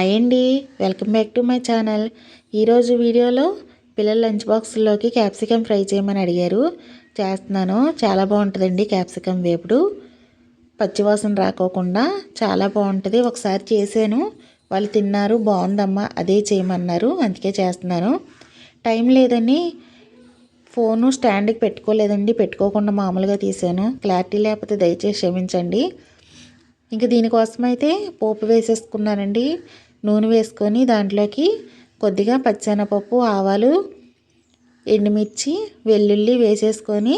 Hi అండి, welcome back to my channel. ఈరోజు వీడియోలో పిల్లల లంచ్ బాక్స్లోకి క్యాప్సికమ్ ఫ్రై చేయమని అడిగారు. చేస్తున్నాను. చాలా బాగుంటుందండి క్యాప్సికమ్ వేపుడు. పచ్చివాసన రాకోకుండా చాలా బాగుంటుంది. ఒకసారి చేశాను, వాళ్ళు తిన్నారు, బాగుందమ్మా అదే చేయమన్నారు, అందుకే చేస్తున్నాను. టైం లేదని ఫోను స్టాండ్కి పెట్టుకోలేదండి, పెట్టుకోకుండా మామూలుగా తీసాను. క్లారిటీ లేకపోతే దయచేసి క్షమించండి. ఇంక దీనికోసం అయితే పోపు వేసేసుకున్నానండి. నూనె వేసుకొని దాంట్లోకి కొద్దిగా పచ్చెనపప్పు, ఆవాలు, ఎండుమిర్చి, వెల్లుల్లి వేసేసుకొని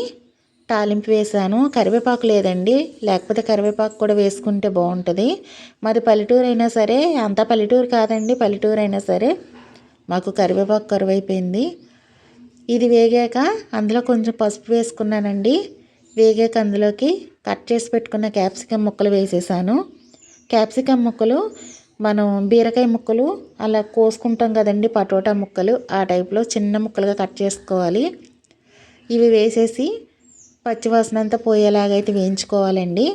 తాలింపు వేసాను. కరివేపాకు లేదండి, లేకపోతే కరివేపాకు కూడా వేసుకుంటే బాగుంటుంది. మాది పల్లెటూరు అయినా సరే, అంత పల్లెటూరు కాదండి, పల్లెటూరు అయినా సరే మాకు కరివేపాకు కరువైపోయింది. ఇది వేగాక అందులో కొంచెం పసుపు వేసుకున్నానండి. వేగాక అందులోకి కట్ చేసి పెట్టుకున్న క్యాప్సికమ్ ముక్కలు వేసేసాను. క్యాప్సికమ్ ముక్కలు మనం బీరకాయ ముక్కలు అలా కోసుకుంటాం కదండి, పటోటా ముక్కలు ఆ టైప్లో చిన్న ముక్కలుగా కట్ చేసుకోవాలి. ఇవి వేసేసి పచ్చివాసన అంతా పోయేలాగైతే వేయించుకోవాలండి.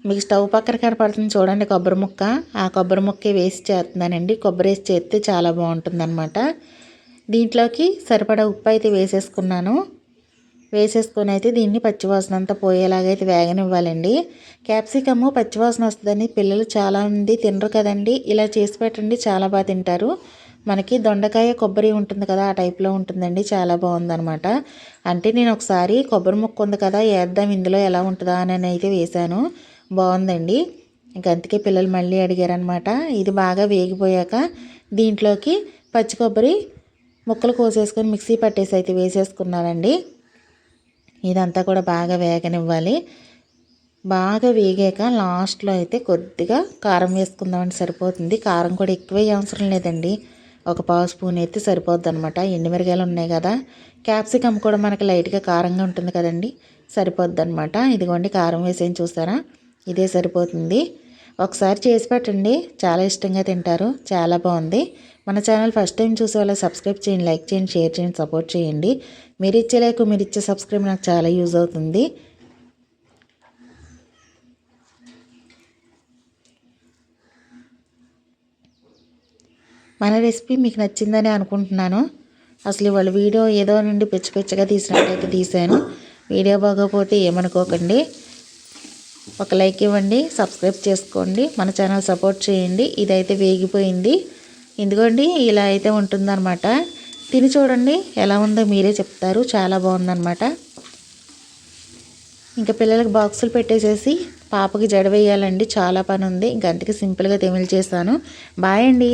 మీకు స్టవ్ పక్కన కనపడుతుంది చూడండి కొబ్బరి ముక్క, ఆ కొబ్బరి ముక్కే వేసి చేస్తున్నానండి. కొబ్బరి వేసి చేస్తే చాలా బాగుంటుందన్నమాట. దీంట్లోకి సరిపడా ఉప్పు అయితే వేసేసుకున్నాను. వేసేసుకొని అయితే దీన్ని పచ్చివాసన అంతా పోయేలాగైతే వేగనివ్వాలండి. క్యాప్సికమ్ పచ్చివాసన వస్తుందని పిల్లలు చాలామంది తినరు కదండి. ఇలా చేసి పెట్టండి, చాలా బాగా తింటారు. మనకి దొండకాయ కొబ్బరి ఉంటుంది కదా, ఆ టైప్లో ఉంటుందండి. చాలా బాగుందనమాట. అంటే నేను ఒకసారి కొబ్బరి ముక్క ఉంది కదా, వేద్దాం ఇందులో ఎలా ఉంటుందా అని అయితే వేశాను. బాగుందండి. ఇంక అందుకే పిల్లలు మళ్ళీ అడిగారనమాట. ఇది బాగా వేగిపోయాక దీంట్లోకి పచ్చి కొబ్బరి ముక్కలు కోసేసుకొని మిక్సీ పట్టేసి అయితే వేసేసుకున్నానండి. ఇదంతా కూడా బాగా వేగనివ్వాలి. బాగా వేగాక లాస్ట్లో అయితే కొద్దిగా కారం వేసుకుందామని సరిపోతుంది. కారం కూడా ఎక్కువ అవసరం లేదండి, ఒక పావు స్పూన్ అయితే సరిపోద్ది అనమాట. ఎండుమిరగాయలు ఉన్నాయి కదా, క్యాప్సికమ్ కూడా మనకి లైట్గా కారంగా ఉంటుంది కదండి, సరిపోద్ది అనమాట. ఇదిగోండి కారం వేసేం చూసారా, ఇదే సరిపోతుంది. ఒకసారి చేసి పెట్టండి, చాలా ఇష్టంగా తింటారు. చాలా బాగుంది. మన ఛానల్ ఫస్ట్ టైం చూసే వాళ్ళకి సబ్స్క్రైబ్ చేయండి, లైక్ చేయండి, షేర్ చేయండి, సపోర్ట్ చేయండి. మీరు ఇచ్చే లైక్, మీరు ఇచ్చే సబ్స్క్రైబ్ నాకు చాలా యూజ్ అవుతుంది. మన రెసిపీ మీకు నచ్చిందని అనుకుంటున్నాను. అసలు వాళ్ళ వీడియో ఏదో నుండి పిచ్చి పిచ్చిగా తీసినట్టయితే తీశాను. వీడియో బాగోకపోతే ఏమనుకోకండి. ఒక లైక్ ఇవ్వండి, సబ్స్క్రైబ్ చేసుకోండి, మన ఛానల్ సపోర్ట్ చేయండి. ఇదైతే వేగిపోయింది. ఇదిగోండి ఇలా అయితే ఉంటుందన్నమాట. తిని చూడండి ఎలా ఉందో మీరే చెప్తారు. చాలా బాగుందన్నమాట. ఇంకా పిల్లలకి బాక్సులు పెట్టేసేసి పాపకి జడ వేయాలండి, చాలా పని ఉంది. ఇంక అందుకే సింపుల్గా తెమిలి చేశాను. బాయ్ అండి.